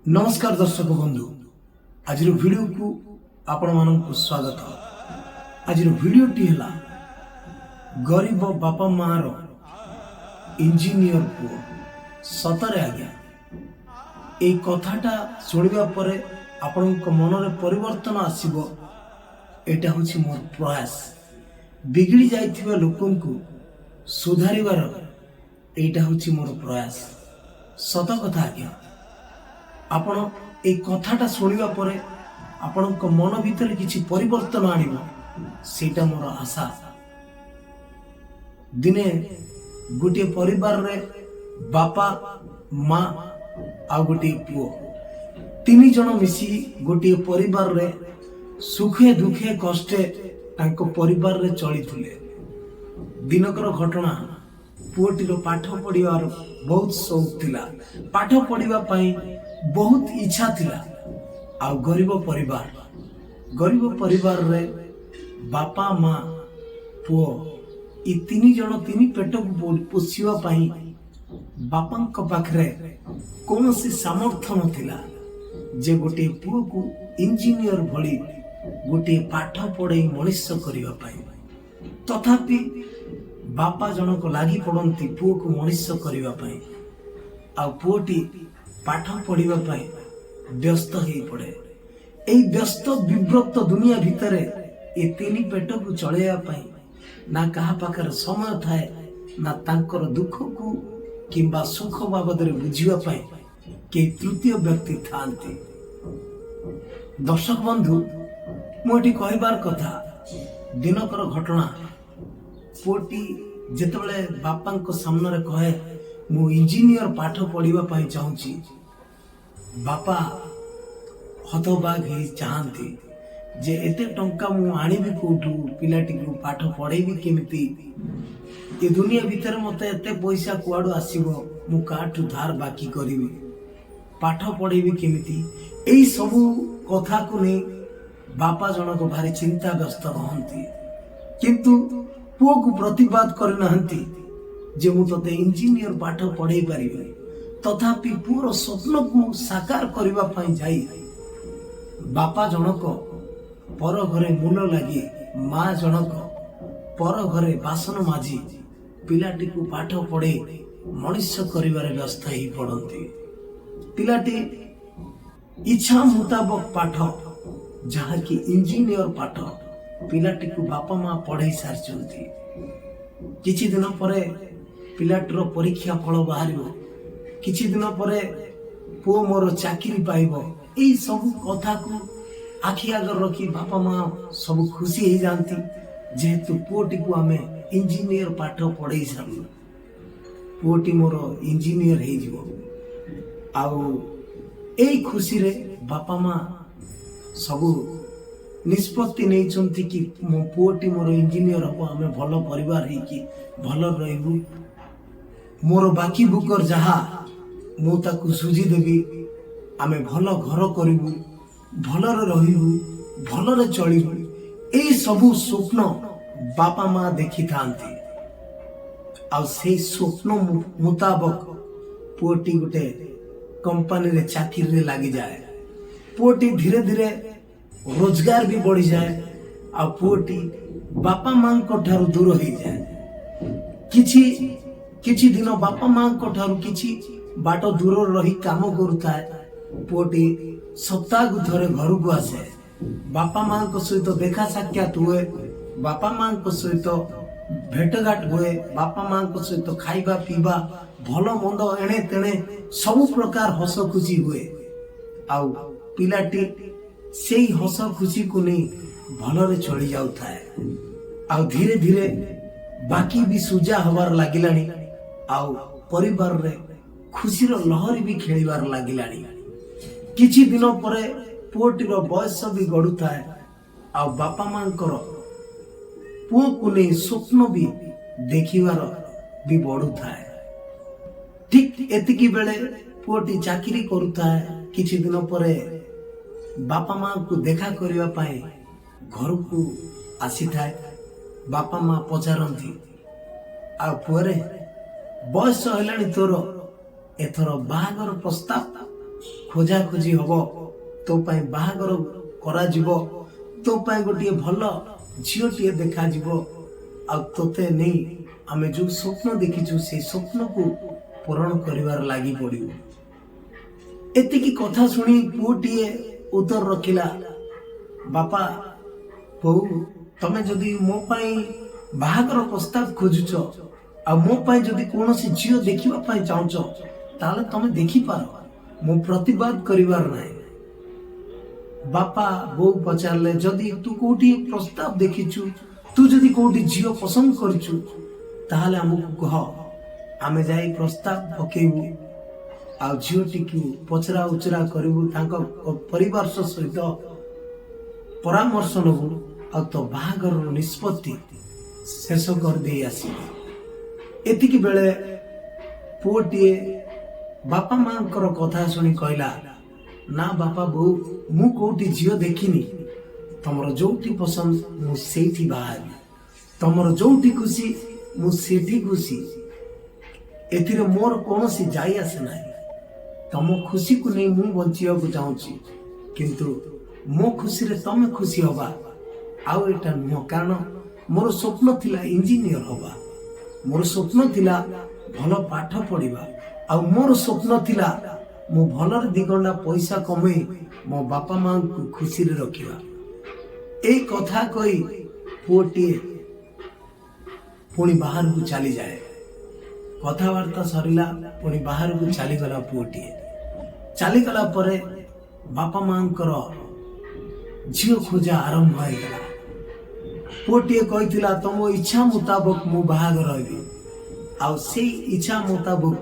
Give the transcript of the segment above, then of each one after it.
नमस्कार दर्शक बंधु, आज वीडियो को आपण मानक स्वागत। आज वीडियो टी है गरीब बापा मार इंजीनियर पुओ सतरे आज्ञा ए कथाटा शुणा पर आपण मन में परिवर्तन आसीबो। एटा होछि मोर प्रयास बिगड़ी जाइथिबा लोकन को सुधारिबार एटा होछि मोर प्रयास। सत कथा आज्ञा आपण ए कथाटा शुणा पर आपण मन भीतर किछि परिवर्तन आनिबो सेटा मोर आशा। दिने गोटे परिवार रे बापा माँ आ गोटे पुओ तीन जन मिसी गोटे परिवार रे सुखे दुखे कष्टे तांको परिवार रे चलिथिले। दिनकर घटना पुओटीर पाठ पढ़िबार बहुत शौक थिला, पाठ पढ़िबा पई बहुत इच्छा थिला। आ गरीब परिवार रे बापा माँ पुओ ई तीन जन तीन पेट को पोषिबा पई बापांक पाखरे कौनसी सामर्थ्य नथिला जे गोटे पुओ को इंजीनियर भली गोटे पाठ पढ़े मनुष्य करबा पई। तथापि बापा जनक लागी पड़ती पुओ को मनुष्य करबा पई। आ पुओटी पाठ पढ़िबा पई व्यस्त ही पड़े। एई व्यस्त विव्रत दुनिया भितरे ए तीन पेट को चलैया पई ना कहा पाखर समय थाए ना तांकर दुख को किंबा सुख बाबद रे बुझिबा पई के तृतीय व्यक्ति थांती। दर्शक बंधु, मोटी कहबार कथा दिनकर घटना पुओटी जेतेबेले बापांक सामने रे कहे मु इंजीनियर पाठ पढ़िबा पई चाहूची, बापा हतबाग हे चाहती जे एते टंका मु आनिबी कोठू पिलाटी को पाठ पढ़ेबी केमिति। ए दुनिया भीतर मते एते पैसा कुआडू आसीबो, मु काठू धार बाकी करिबी, पाठ पढ़ेबी केमिति। एई सबु कथा को नै बापा जनक भारी चिंता व्यस्त रहंती। किंतु पुओ को प्रतिवाद करनाहंती जे मु तते इंजीनियर पाठ पढ़ेई परिबे। तथापि पुओर स्वप्न को साकार करबा पई जाई बापा जनक पर घरे मूल लगी, माँ जनक पर घरे बासन माजी पिलाटी को पाठ पढ़े मनुष्य करिबारे व्यस्त ही पड़ती। पिलाटी इच्छा मुताबक पाठ जहाँ की इंजीनियर पाठ पिलाटी को बापा माँ पढ़े सारी। किछि दिन परे पिलाटीर परीक्षा फल बाहर, किछि दिन परे पुओ मोर चाकरी पाइबो। एई सब कथा को आखि आगर रखी बापा माँ सब खुशी हो जाती जेहेतु पुओटी को आमे इंजीनियर पाठ पढ़े सारू। पुओटी मोर इंजीनियर हो जिवो। आउ एई खुशी रे बापा माँ सब निष्पत्ति नहीं चंती कि मो पुओटी मोर इंजीनियर हो, आमे भल परिवार ही कि भल रहबू। मोर बाकी बुकर जहा मु ताकू सुझी देबी, आमे भल घर करिबू, भलरे रहिबू, भलरे चलिबू। एई सबु स्वप्न बापा माँ देखि थांती। आ से स्वप्न मुताबक पुओटी गोटे कंपनी रे चाकरी रे लागि जाए। पुओटी धीरे धीरे रोजगार भी बढ़ी जाए। आ पुओटी बापा माँ को ठारू दूर हो जाए। किछि दिन बापा माँ को ठारू किछि बाट दूर रही काम करुता है। पुओटी सप्ताह को थरे घर को आसे, बापा माँ को सहित देखा साक्षात हुए, बापा माँ को सहित भेटघाट हुए, बापा माँ को सहित खाइबा पीबा भल मंद एणे तेणे सब प्रकार हस खुशी हुए। आउ पिलाटी सेई हस खुशी को नहीं भलरे चली जाउ थाए। आउ धीरे धीरे बाकी भी सुजा हवार लागिलानी। आउ परिवार रे खुशीर लहरी भी खेलिबार लागिलानी। किछि दिन परे पुओटीर बयस भी गड़ू थाए। आ बापा मांकर पुओ को नहीं स्वप्न भी देखिबार भी बढ़ू थाए। ठीक एतिकी बेले पुओटी चाकरी करू थाए। किछि दिन परे बापा माँ को देखा करबा पई घर को आसी थाए। बापा माँ पचारंती, आ पुओरे बयस हेलानी तोर एथर बाहागर प्रस्ताव ଖୋଜାଖୋଜି ହବ, ତୋ ପାଇଁ ବାହାଘର କରାଯିବ, ତୋ ପାଇଁ ଗୋଟିଏ ଭଲ ଝିଅଟିଏ ଦେଖାଯିବ, ଆଉ ତୋତେ ନେଇ ଆମେ ଯୋଉ ସ୍ୱପ୍ନ ଦେଖିଛୁ ସେଇ ସ୍ୱପ୍ନକୁ ପୂରଣ କରିବାର ଲାଗି ପଡ଼ିବ। ଏତିକି କଥା ଶୁଣି ପୁଅଟିଏ ଉତ୍ତର ରଖିଲା, ବାପା ବୋଉ, ତମେ ଯଦି ମୋ ପାଇଁ ବାହାଘର ପ୍ରସ୍ତାବ ଖୋଜୁଛ ଆଉ ମୋ ପାଇଁ ଯଦି କୌଣସି ଝିଅ ଦେଖିବା ପାଇଁ ଚାହୁଁଛ ତାହେଲେ ତମେ ଦେଖିପାର, ମୁଁ ପ୍ରତିବାଦ କରିବାର ନାହିଁ। ବାପା ବୋଉ ପଚାରିଲେ, ଯଦି ତୁ କୋଉଠି ପ୍ରସ୍ତାବ ଦେଖିଛୁ, ତୁ ଯଦି କୋଉଠି ଝିଅ ପସନ୍ଦ କରିଛୁ ତାହେଲେ ଆମକୁ କହ, ଆମେ ଯାଇ ପ୍ରସ୍ତାବ ପକେଇବୁ ଆଉ ଝିଅଟିକୁ ପଚରା ଉଚରା କରିବୁ, ତାଙ୍କ ପରିବାର ସହିତ ପରାମର୍ଶ ନେବୁ ଆଉ ତ ବାହାଘରର ନିଷ୍ପତ୍ତି ଶେଷ କରିଦେଇ ଆସିବୁ। ଏତିକି ବେଳେ ପୁଅଟିଏ ବାପା ମାଙ୍କର କଥା ଶୁଣି କହିଲା, ନା ବାପା ବୋଉ, ମୁଁ କୋଉଠି ଝିଅ ଦେଖିନି, ତମର ଯୋଉଠି ପସନ୍ଦ ମୁଁ ସେଇଠି ବାହା ହେବି, ତମର ଯୋଉଠି ଖୁସି ମୁଁ ସେଠି ଖୁସି, ଏଥିରେ ମୋର କୌଣସି ଯାଇ ଆସେ ନାହିଁ। ତମ ଖୁସିକୁ ନେଇ ମୁଁ ବଞ୍ଚିବାକୁ ଚାହୁଁଛି, କିନ୍ତୁ ମୋ ଖୁସିରେ ତମେ ଖୁସି ହବା ଆଉ ଏଟା ନୁହଁ। କାରଣ ମୋର ସ୍ୱପ୍ନ ଥିଲା ଇଞ୍ଜିନିୟର ହବା, ମୋର ସ୍ୱପ୍ନ ଥିଲା ଭଲ ପାଠ ପଢିବା, ଆଉ ମୋର ସ୍ୱପ୍ନ ଥିଲା ମୁଁ ଭଲରେ ଦି ଗଣ୍ଡା ପଇସା କମେଇ ମୋ ବାପା ମାଙ୍କୁ ଖୁସିରେ ରଖିବା। ଏଇ କଥା କହି ପୁଅଟିଏ ପୁଣି ବାହାରକୁ ଚାଲିଯାଏ। କଥାବାର୍ତ୍ତା ସରିଲା, ପୁଣି ବାହାରକୁ ଚାଲିଗଲା ପୁଅଟିଏ। ଚାଲିଗଲା ପରେ ବାପା ମାଙ୍କର ଝିଅ ଖୋଜା ଆରମ୍ଭ ହେଇଗଲା। ପୁଅଟିଏ କହିଥିଲା, ତମ ଇଚ୍ଛା ମୁତାବକ ମୁଁ ବାହାଘର ହେବି, ଆଉ ସେଇ ଇଚ୍ଛା ମୁତାବକ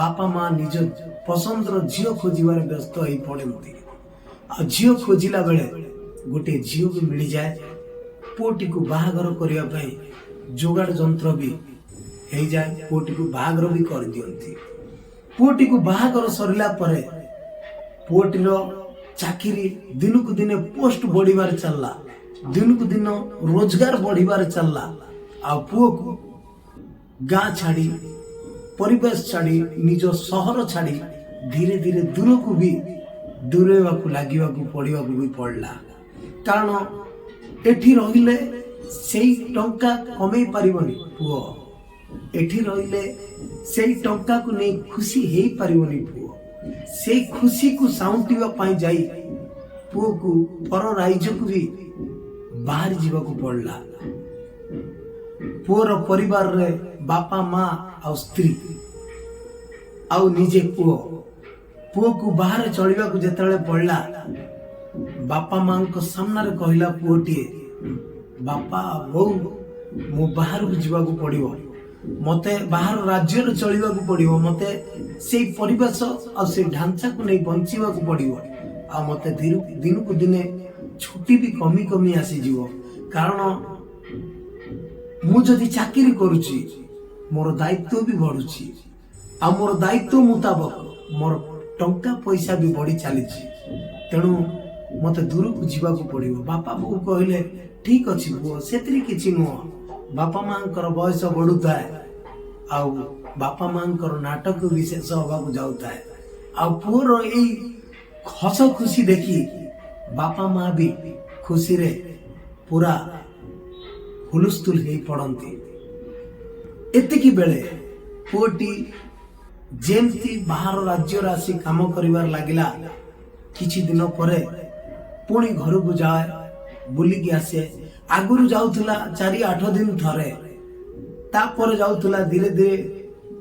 ବାପା ମା ନିଜ ପସନ୍ଦର ଝିଅ ଖୋଜିବାରେ ବ୍ୟସ୍ତ ହେଇ ପଡନ୍ତି। ଆଉ ଝିଅ ଖୋଜିଲା ବେଳେ ଗୋଟିଏ ଝିଅ ବି ମିଳିଯାଏ। ପୁଅଟିକୁ ବାହାଘର କରିବା ପାଇଁ ଯୋଗାଡ଼ ଯନ୍ତ୍ର ବି ହେଇଯାଏ, ପୁଅଟିକୁ ବାହାଘର ବି କରିଦିଅନ୍ତି। ପୁଅଟିକୁ ବାହାଘର ସରିଲା ପରେ ପୁଅଟିର ଚାକିରି ଦିନକୁ ଦିନେ ପୋଷ୍ଟ ବଢିବାରେ ଚାଲିଲା, ଦିନକୁ ଦିନ ରୋଜଗାର ବଢିବାରେ ଚାଲିଲା। ଆଉ ପୁଅକୁ ଗାଁ ଛାଡି, ପରିବେଶ ଛାଡି, ନିଜ ସହର ଛାଡି ଧୀରେ ଧୀରେ ଦୂରକୁ ବି ଦୂରେଇବାକୁ ଲାଗିବାକୁ ପଡିବାକୁ ବି ପଡିଲା। କାରଣ ଏଠି ରହିଲେ ସେଇ ଟଙ୍କା କମେଇ ପାରିବନି ପୁଅ, ଏଠି ରହିଲେ ସେଇ ଟଙ୍କାକୁ ନେଇ ଖୁସି ହେଇପାରିବନି ପୁଅ। ସେଇ ଖୁସିକୁ ସାଉଁଟିବା ପାଇଁ ଯାଇ ପୁଅକୁ ପର ରାଜ୍ୟକୁ ବି ବାହାରି ଯିବାକୁ ପଡିଲା। ପୁଅର ପରିବାରରେ ବାପା ମା ଆଉ ସ୍ତ୍ରୀ ଆଉ ନିଜେ ପୁଅକୁ ବାହାରେ ଚଳିବାକୁ ଯେତେବେଳେ ପଡିଲା, ବାପା ମାଙ୍କ ସାମ୍ନାରେ କହିଲା ପୁଅଟିଏ, ବାପା ବୋଉ, ମୁଁ ବାହାରକୁ ଯିବାକୁ ପଡିବ, ମତେ ବାହାର ରାଜ୍ୟରେ ଚଳିବାକୁ ପଡିବ, ମତେ ସେଇ ପରିବେଶ ଆଉ ସେଇ ଢାଞ୍ଚାକୁ ନେଇ ବଞ୍ଚିବାକୁ ପଡିବ, ଆଉ ମତେ ଦିନକୁ ଦିନେ ଛୁଟି ବି କମି କମି ଆସିଯିବ। କାରଣ ମୁଁ ଯଦି ଚାକିରି କରୁଛି ମୋର ଦାୟିତ୍ୱ ବି ବଢୁଛି, ଆଉ ମୋର ଦାୟିତ୍ୱ ମୁତାବକ ମୋର ଟଙ୍କା ପଇସା ବି ବଢି ଚାଲିଛି, ତେଣୁ ମତେ ଦୂରକୁ ଯିବାକୁ ପଡିବ। ବାପା ବୋଉ କହିଲେ, ଠିକ ଅଛି ପୁଅ, ସେଥିରେ କିଛି ନୁହଁ, ବାପା ମାଙ୍କର ବୟସ ବଢୁଥାଏ ଆଉ ବାପା ମାଙ୍କର ନାଟକ ବି ଶେଷ ହବାକୁ ଯାଉଥାଏ। ଆଉ ପୁଅର ଏଇ ହସ ଖୁସି ଦେଖି ବାପା ମା ବି ଖୁସିରେ ପୁରା ହୁଲସ୍ଥୁଲ ହେଇ ପଡନ୍ତି। ଏତିକି ବେଳେ ପୁଅଟି ଯେମିତି ବାହାର ରାଜ୍ୟରେ ଆସି କାମ କରିବାର ଲାଗିଲା, କିଛି ଦିନ ପରେ ପୁଣି ଘରକୁ ଯାଏ, ବୁଲିକି ଆସେ। ଆଗରୁ ଯାଉଥିଲା 4-8 ଦିନ ଥରେ, ତାପରେ ଯାଉଥିଲା ଧୀରେ ଧୀରେ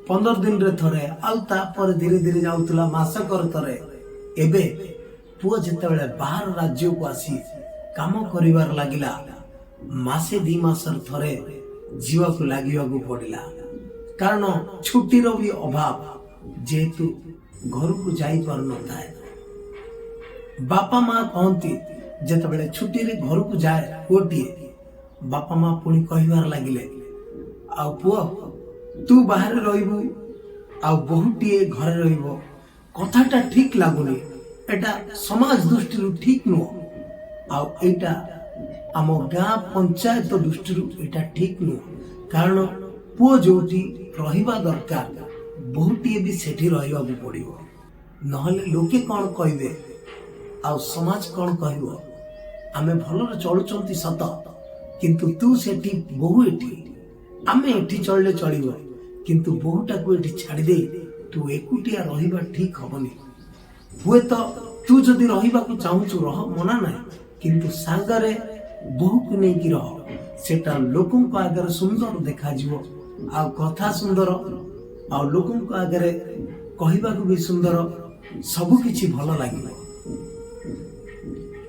15 ଦିନରେ ଥରେ, ଆଉ ତାପରେ ଧୀରେ ଧୀରେ ଯାଉଥିଲା ମାସକର ଥରେ। ଏବେ ପୁଅ ଯେତେବେଳେ ବାହାର ରାଜ୍ୟକୁ ଆସି କାମ କରିବାର ଲାଗିଲା, ମାସେ 2 ମାସର ଥରେ ଯିବାକୁ ଲାଗିବାକୁ ପଡିଲା। କାରଣ ଛୁଟିର ବି ଅଭାବ, ଯେହେତୁ ଘରକୁ ଯାଇପାରୁନଥାଏ। ବାପା ମା କହନ୍ତି, ଯେତେବେଳେ ଛୁଟିରେ ଘରକୁ ଯାଏ ପୁଅଟିଏ, ବାପା ମା ପୁଣି କହିବାର ଲାଗିଲେ, ଆଉ ପୁଅ ତୁ ବାହାରେ ରହିବୁ ଆଉ ବୋହୂଟିଏ ଘରେ ରହିବ, କଥାଟା ଠିକ ଲାଗୁନି, ଏଟା ସମାଜ ଦୃଷ୍ଟିରୁ ଠିକ ନୁହଁ, ଆଉ ଏଇଟା ଆମ ଗାଁ ପଞ୍ଚାୟତ ଦୃଷ୍ଟିରୁ ଏଇଟା ଠିକ ନୁହଁ। କାରଣ ପୁଅ ଯୋଉଠି ରହିବା ଦରକାର, ବୋହୂଟିଏ ବି ସେଠି ରହିବାକୁ ପଡିବ। नहले लोके कौन कहे आ समाज कौन कह आमे भलरे चलुचंती सत किंतु तू सेठी बहु एठी आमे एठी चलले चलिबो किंतु बहुटा को एठी छाड़ी दे तू एकुटिया रहिबा ठीक हबनी हुए तो तू जदि रहिबा को चाहूचु रह मना ना किंतु सांगरे बहु को नहीं की रह सेटा लोकों को आगे सुंदर देखा जीवो आ कथा सुंदर आ लोकों को आगे कहबा को भी सुंदर सब किछि भल लागिबो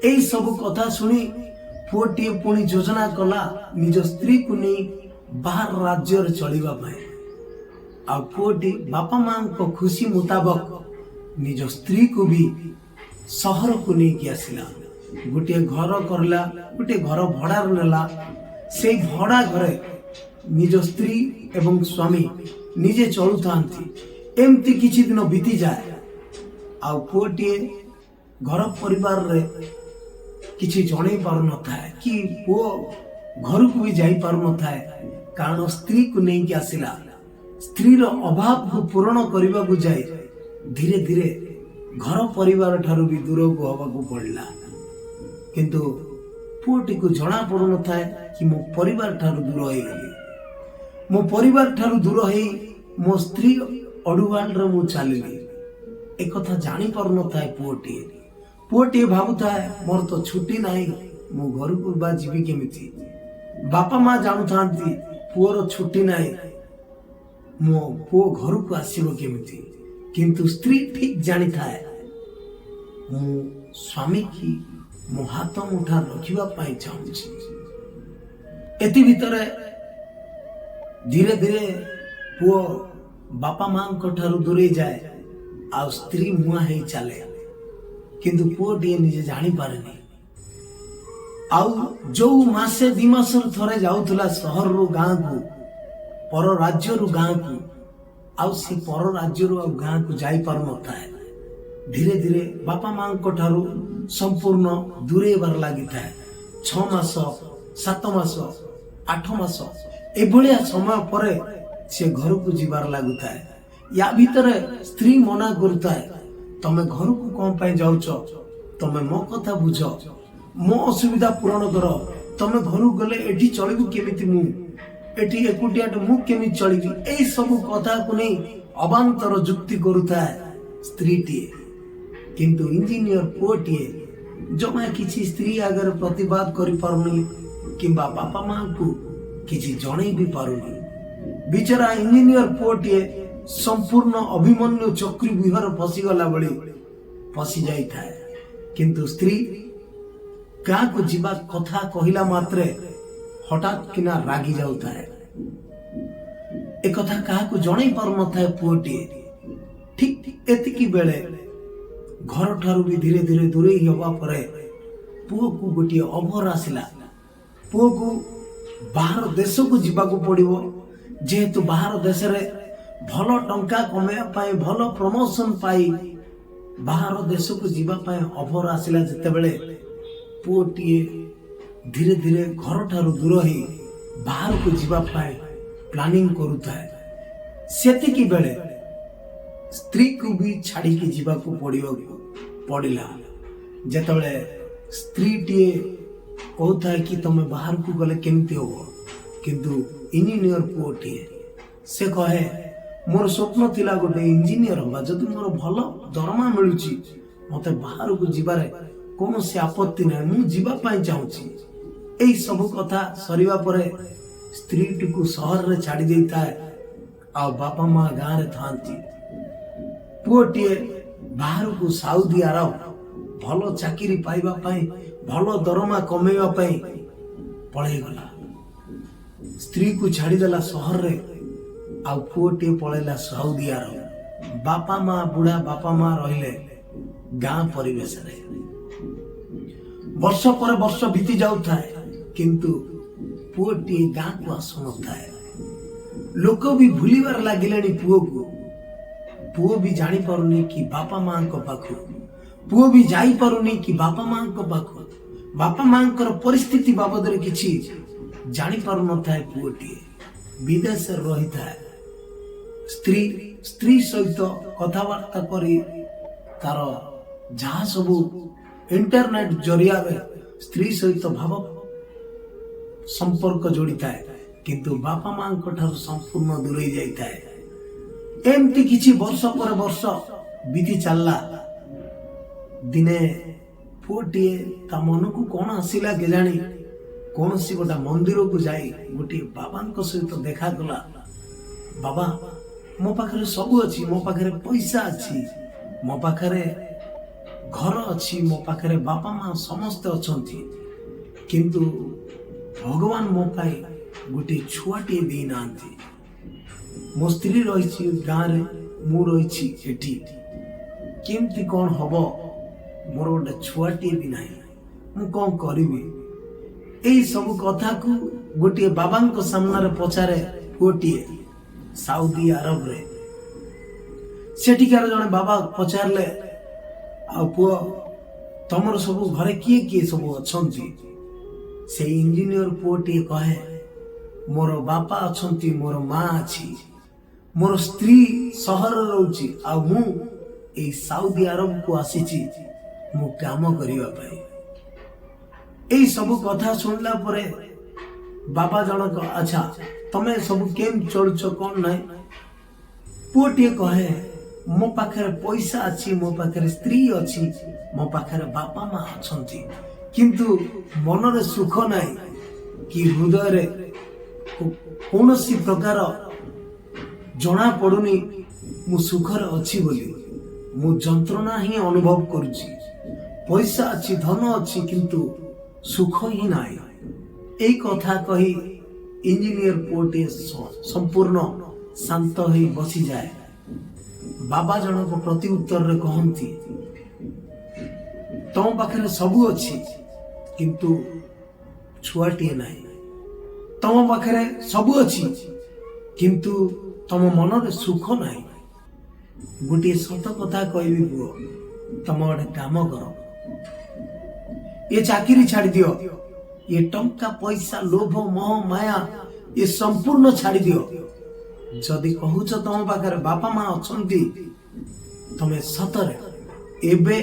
एई सब कथा सुनी पुओटी पुणी योजना कला निज स्त्री को नहीं बाहर राज्य रे चलिबा पाए आ पुओटी बापा मां को खुशी मुताबिक निज स्त्री को भी सहर को नहीं कि आसिला गोटे घर करला गोटे घर भड़ा नेला से भड़ा घरे निज स्त्री एवं स्वामी निजे चलु थांती एमती किछि दिन बीती जाए आ पुओटी घर परिवार रे किछि जणे पार न थाए कि पुओ घर को भी जाई पार न थाए कारण स्त्री को नहीं कि आसिला स्त्री रो अभाव को पूर्ण करबा को जाए धीरे धीरे घर परिवार ठारू भी दूर को हवा को पड़ला किंतु पुओटी को जना पड़ु न थाए कि मो परिवार ठारू दूर होई गली मो परिवार ठारू दूर होई मो स्त्री अडुवाल रे मु चलिली एक कथा जानी पार न थाए पुओटी भाबुता है मोर तो छुट्टी नहीं मो घर को बा जीवी केमिति बापा मां जानू थांती पुओर छुट्टी नहीं मो पुओ घर को आसीबो केमिति किंतु स्त्री ठीक जानी थाए मो स्वामी की मो हाथ मुठा रखिबा पाई चाहूची एति भितरे धीरे धीरे पुओ बापा मां को ठारू दूरे जाए आ स्त्री मुआ हे चले किंतु पुओटी निजे जानी पारेनी आउ जो मासे दी मासर थरे जाउथला शहर रो गां को पर राज्य रो गां को आउ सी पर राज्य रो गां को जाई पार नथा है धीरे धीरे बापा मां को ठारू संपूर्ण दूरे बार लागि थाए 6 मास 7 मास 8 मास एभलिया समय परे से घर को जीवार लागु थाए या भीतर स्त्री मना करताए तमे घर को कौन पाई जाउछ तमे मो कथा बुझ मो असुविधा पूर्ण कर तमे घर गले एठी चलिबु केमिति मु एठी एकुटिया मु केमिति चलिबि एई सब कथा को नै अबांतर जुक्ति करूता स्त्री टी किंतु इंजीनियर पुओटी जमा किछि स्त्री अगर प्रतिवाद करि पारुनी किंबा बापा मां को किछि जणै भी पारुनी बिचारा इंजीनियर पुओटी संपूर्ण अभिमन्यु चक्री विहार फसी गला बड़ी फसी जाई थाए किंतु स्त्री का को जीवा कथा कहिला मात्रे हठात किना रागी जाउ थाए ए कथा का को जणै पार न थाए पुओटी ठीक एतिकी बेले घर ठारू भी धीरे धीरे दूरे ही हवा परे पुओ को गोटी अभर आसिला पुओ को बाहर देश को जीवा को पड़िबो जेहेतु बाहर देश रे भल टंका कमेया पाए भल प्रमोशन पाई बाहर देश को जीवा पाए ऑफर आसिला जते बेले पुओटी धीरे धीरे घर ठारू दूर ही बाहर को जीवा पाए प्लानिंग करूता है सेति की बेले स्त्री को भी छाड़ी के जीवा को पड़िला जते बेले स्त्री टी कहता है कि तमे बाहर को गले केमती हो किंतु इंजीनियर पुओटी से कहे मोर स्वप्न थिला गोटे इंजीनियर होगा जदि मोर भल दरमा मिलुची मते बाहर को जीवारे कोनो से आपत्ति नै मु जीवा पाई चाहूची एई सब कथा सरीवा परे स्त्री को शहर रे छाड़ी देता है आ बापा मां गां रे थांती पुओटी बाहर को सऊदी अरब भल चाकरी पाइबा पाई भल दरमा कमेवा पाई पळै गला स्त्री को छाड़ी देला शहर रे आ पुओटी पळैला सऊदी अरब बापा मां बुढ़ा बापा मां रहिले गां परिवेश रे वर्ष पर वर्ष बीती जाउ थाए किंतु पुओटी गां को आसु न थाए लोक भी भूलिबार लागिलेनी पुओ को पुओ भी जानी पारुनी कि बापा मां को पाखु पुओ भी जाई पारुनी कि बापा मां को पाखु बापा मां कर परिस्थिति बाबद रे किछि जानी पारु न थाए पुओटी विदेश रही थाए स्त्री सहित कथबार्ता करी तार जहाँ सब इंटरनेट जरिया स्त्री सहित भाव संपर्क जोड़ी थाए किंतु बापा मां संपूर्ण दूरे जाए। एमती किछि वर्ष पर वर्ष बीती चलला। दिने पुओटीए ता मन को कौन आसिला केजाणी कौन सी गोटा मंदिर को जाई गोटे बाबा सहित देखा गला। बाबा मो पाखरे सब अच्छी, मो पाखरे पैसा अच्छी, मो पाखरे घर अच्छी, मो पाखरे बापा मां समस्त अछंती किंतु भगवान मो पाई गोटे छुआटे दे नांती। मो स्त्री रही गाँव रे मु रही एठी केमती कौन हबो मोर गोटे छुआटे भी ना मु कौन करिबी। एई सब कथा को गोटे बाबा सामने रे पचारे गोटे साउदी अरब रे सेठिकार जने बाबा पचारले आ पुओ तमर सब घरे किए किए सब अछंती। से इंजीनियर पुओटी कहे मोर बापा अछंती, मोर माँ अछि, मोर स्त्री सहर रहउची आ मु ए साउदी अरब को आसीची मु काम करिवा पाई। एई सब कथा सुनला परे बाबा जनक अच्छा तमे सब केम चलुछ कोन नै। पुओटी कहे मो पाखरे पैसा अच्छी, मो पाखरे स्त्री अच्छी, मो पाखरे बापा माँ अछंती किंतु मनरे सुख नाई कि हृदय रे कौनसी प्रकार जना पड़ुनी मु सुखर अच्छी बोली मु जंत्रणा ही अनुभव करुची। पैसा अच्छी, धन अच्छी किंतु सुख ही नाई। एई कथा कही इंजीनियर पुओटी संपूर्ण शांत होई बसी जाए। बाबा जनक प्रति उत्तर रे कहंती तम पाखरे सबु अच्छी किंतु छुआटीए नाही। तम पाखरे सबु अच्छी किंतु तम मन रे सुख नाही। गोटे सत कथा कहबी पुओ, तम गोटे काम कर, ये चाकरी छाड़ी दियो, ये टंका पैसा लोभ मोह माया ये संपूर्ण छाड़ी दियो। जदि कहूच तम पाखरे बापा माँ अछंती तमे सतरे एबे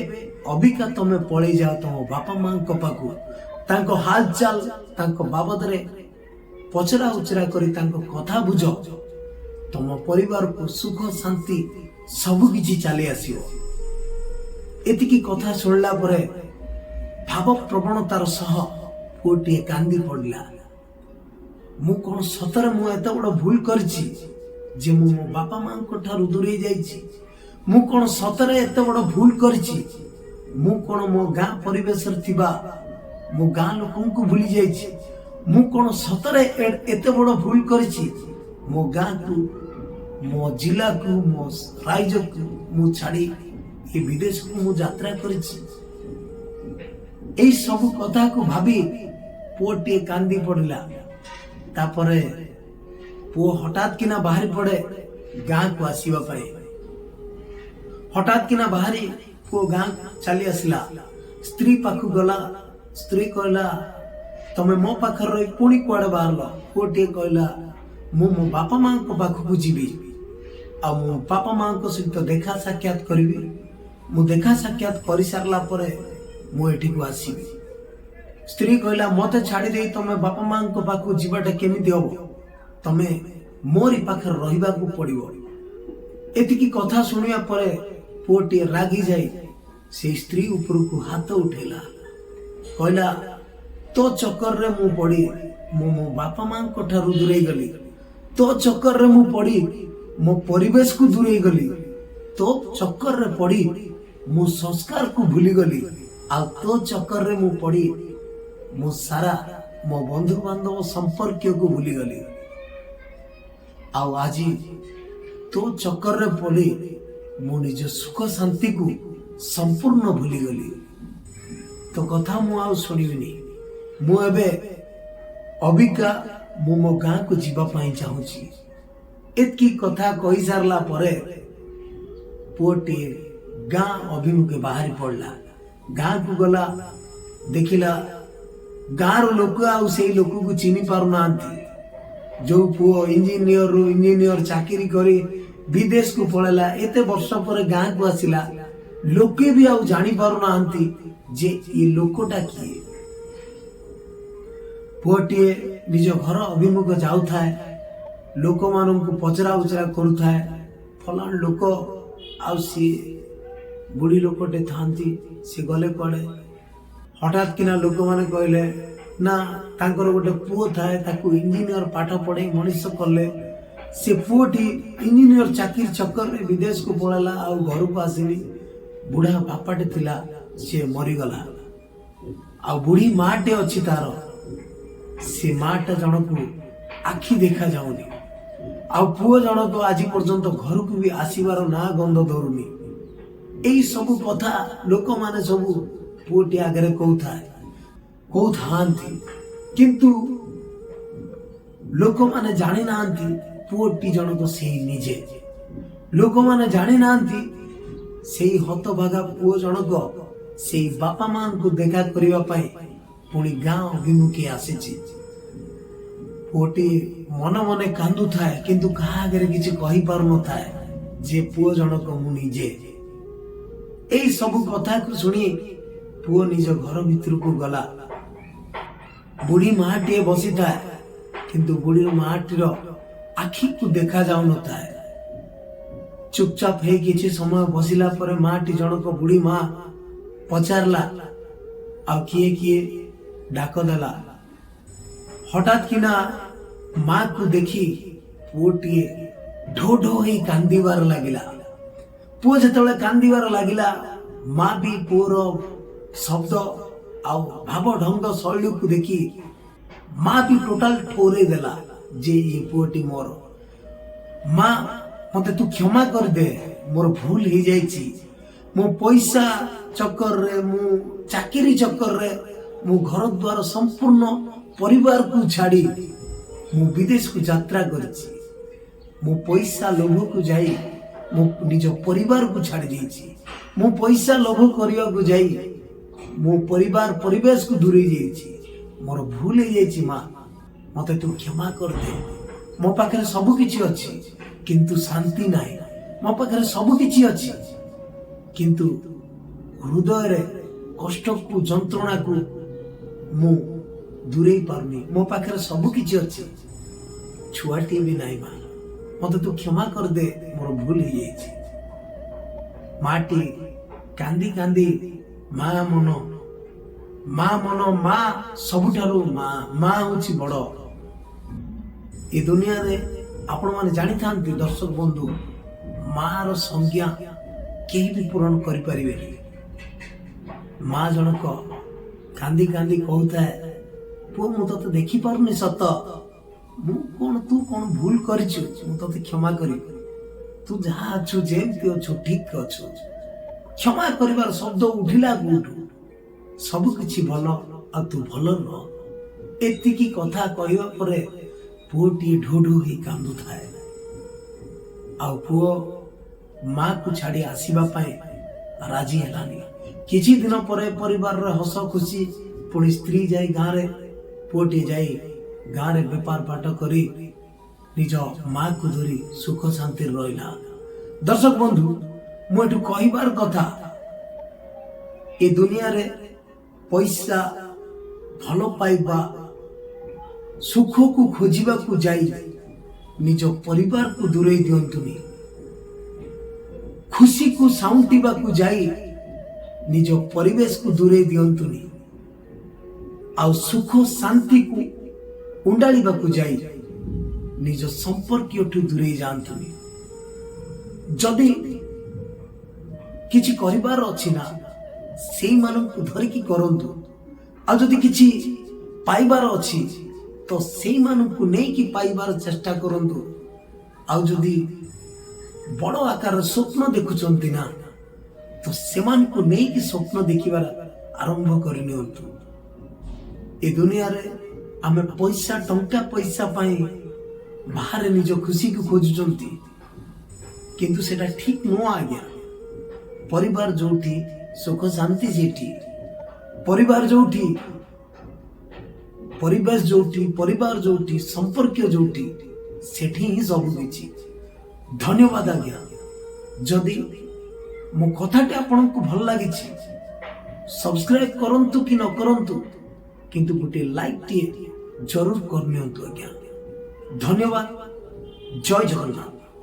अबिका तमे पळै जाओ तम बापा मां को पाखु तांको हाल चाल तांको बाबद रे पचरा उचरा करी तांको कथा बुझ। तम परिवार को सुख शांति सब किछि चली आसीओ। एतिकी कथा सुनला परे भाव प्रवणतार सह पुओटीए कांदी पड़ला। मु कोन सतरे मु एत बड़ भूल करछि जे मु मो बापा मां को ठारू दूरे जाइछि। मु कोन सतरे एत बड़ भूल करछि। मु कोन मो गाँ परिवेश थिबा मो गाँ लोकन को भूली जाइछि। मु कोन सतरे एत बड़ भूल करछि। मो गाँ को, मो जिला को, मो राज्य को मु छाड़ी ए विदेश को मु यात्रा करछि। एई सब कथा को भाबी पुओटी कांदी पड़िला। तापरे पुओ हठात किना बाहरी पड़े गाँ को आसीबा पाए। हठात किना बाहरी पुओ गाँ चली आसला। स्त्री पाखु गला। स्त्री कहला तमे मो पाखर रही पुणी कुआडे बाहरल। पुओटी कहला मु मो बापा मां को पाखु जीवी आ मो बापा मां को सहित देखा साक्षात करिवि। मु देखा साक्षात करि सारला परे मु एठी को आसीबि। स्त्री कहला मते छाड़ी दे तमे बापा मां को पाखु जीवाटा केमिति हबो, तमे मोरी पाखर रहिबा को पड़िबो। एतिकी कथा सुनिया परे पुओटी रागी जाई से स्त्री ऊपर को हाथ उठेला। कहला तो चक्कर रे मु पड़ी मो बापा मां को ठारू दूरे गली। तो चक्कर रे मु पड़ी मो परिवेश को दूरे गली। तो चक्कर रे पड़ी मु संस्कार को भूली गली। आ तो चक्कर रे मु पड़ी मु सारा मो बंधु बांधव संपर्क को भूली गली। आज तो चक्कर रे पड़ी मु निज सुख शांति को संपूर्ण भूली गली। तो कथा मु आउ सुनिबिनी। मु एबे अबिका मु मो गाँ को जीवा पाई चाहूची। एतकी कथा कही सारला परे पुओटी गाँ अभिमुखे बाहरी पड़ला। गाँ को गला देखिला गाँर लोक आउ से लोक को चिन्ही पारु नांती। जो पुओ इंजीनियर चाकरी करी विदेश को पळेला एते वर्ष पर गाँ को आसिला लोके भी आउ जानी पारु नांती जे ये लोकटा किए। पुअटीए निज घर अभिमुख जाऊ थाए, लोक मानू पचरा उचरा करू थाए, फलाण लोक आउ सी बुढ़ी लोकटे थांती सी गले पड़े। हठात किना लोक माने कहले ना तांकर गोटे पुओ थाए, ताकू इंजीनियर पाठ पढ़े मनीष कले। से पुओटी इंजीनियर चाकरी चक्कर रे विदेश को पळाला, आउ घर को आसीनी। बुढ़ा बापाटे थिला से मरीगला, आ बुढ़ी माटे अच्छी तार, से माटा जनकू आखि देखा जाऊनी, आ पुओ जनक आज पर्यंत घर को भी आसीबार ना गंध धरुनी। एई सबु कथा लोक माने सबु पुओटी आगरे कहथांती, किंतु लोक माने जानी नांती पुओटी जनक से निजे। लोक माने जानी नांती से हतभागा पुओ जनक से बापा मां को देखा करिवा पाई पुणी गाँ अभिमुखी आसीची। पुओटी मन मने कांदु थाए, किंतु कहा आगे किछि कहि पारु न थाए जे पुओ जनक मु निजे। एई सब कथा को सुनी पुओ निज घर भीतर को गला। बुढ़ी माटी बसी थाए, किंतु बुढ़ी माटीर आखि को देखा जाऊ न थाए। चुपचाप हे किछि समय बसिला परे माटी जनक बुढ़ी माँ पचारला, आ किए किए डाक देला। हठात किना माँ को देखी पुओटीए ढो ढो ही कांदीबार लागिला। पुओ जेतेबेले कांदीबार लागिला, माँ भी पुओर शब्द आ भाव ढंग शैली को देखी माँ भी टोटाल ठोरे देला जे ये पुओटी मोर। माँ मते तू क्षमा कर दे, मोर भूल ही जाइछि। मो पैसा चक्कर रे, मो चाकरी चक्कर रे, मो घर द्वार संपूर्ण परिवार को छाड़ी मो विदेश को यात्रा करछि। मो पैसा लोभ को जाई मो निज परिवार को छाड़ी देछि। मो पैसा लोभ करिया को जाई मो परिवार परिवेश को दूरे जाइछि। मोर भूल ही जाइछि माँ, मते तू क्षमा कर दे। मो पाखरे सब किछि अछि, किंतु शांति नाही। मो पाखरे सब किछि अछि, किंतु हृदय रे कष्ट को जंत्रणा को मु दूरे पारनी। मो पाखरे सब किछि अछि, छुआटी भी नाही माँ, मते तू क्षमा कर दे, मोर भूल ही जाइछि। माटी कांदी कांदी माँ मन माँ सबुठारु माँ होछि बड़। ए दुनिया रे आपण माने जानि थांती दर्शक बंधु, माँ रो संज्ञा केही भी पूरण करि परिबे। माँ जनक कांदी कांदी कहूଥାଏ, पुओ मु तते देखि पारुनी सत, मु कोन तू कोन भूल करिछु, मु तते क्षमा करी। तू जहा अछु जेमती अछु ठीक अछु। क्षमा करिवार शब्द उठिला कोठु, सब किछि भल आ तू भल न। एतिकी कथा कहवा परे पुओटी ढोढो ही कांदु थाए। आ पुओ माँ को छाड़ी आसीबा पाए राजी हेलानी। किछि दिन परे परिवार रे हस खुशी, पुणी स्त्री जाई गाँ रे, पुओटी जाई गाँ रे बेपार बाट करी निज माँ को धरी सुख शांति रहिला। दर्शक बंधु, मु एठु कहिबार कथा, ए दुनिया रे पैसा भल पाइबा सुख को खोजिबा को जाई निज परिवार को दूरे दियंतुनी। खुशी को साउंटिबा को जाई निज परिवेश को दूरे दियंतुनी। आ सुख शांति को उंडालिबा को जाई निज संपर्क दूरे जातुनी। जदि किछि करिबार अछि ना, सेई मानन को धरिकी करंतु। आ जदि किछि पाइबार अछि तो सेई मानन को नै कि पाइबार चेष्टा करंतु। आ जदि बड़ आकार स्वप्न देखुचंती ना, तो सेमान को नै कि स्वप्न देखिबार आरंभ करनियंतु। ए दुनिया रे आमे पैसा टंका पैसा पाई बाहर निज खुशी को खोजुचंती, किंतु सेटा ठीक नो आज्ञा। परिवार जोठी सुख शांति सेठी, परिवार जोठी परिवेश जोठी, परिवार जोठी संपर्क जोठी, सेठी ही सब किछि। धन्यवाद आज्ञा। जदि मो कथाटी आपको भल लगी सब्सक्राइब करंतु कि न करंतु किंतु गोटे लाइक टी जरूर करनियंतु आज्ञा। धन्यवाद। जय जगन्नाथ।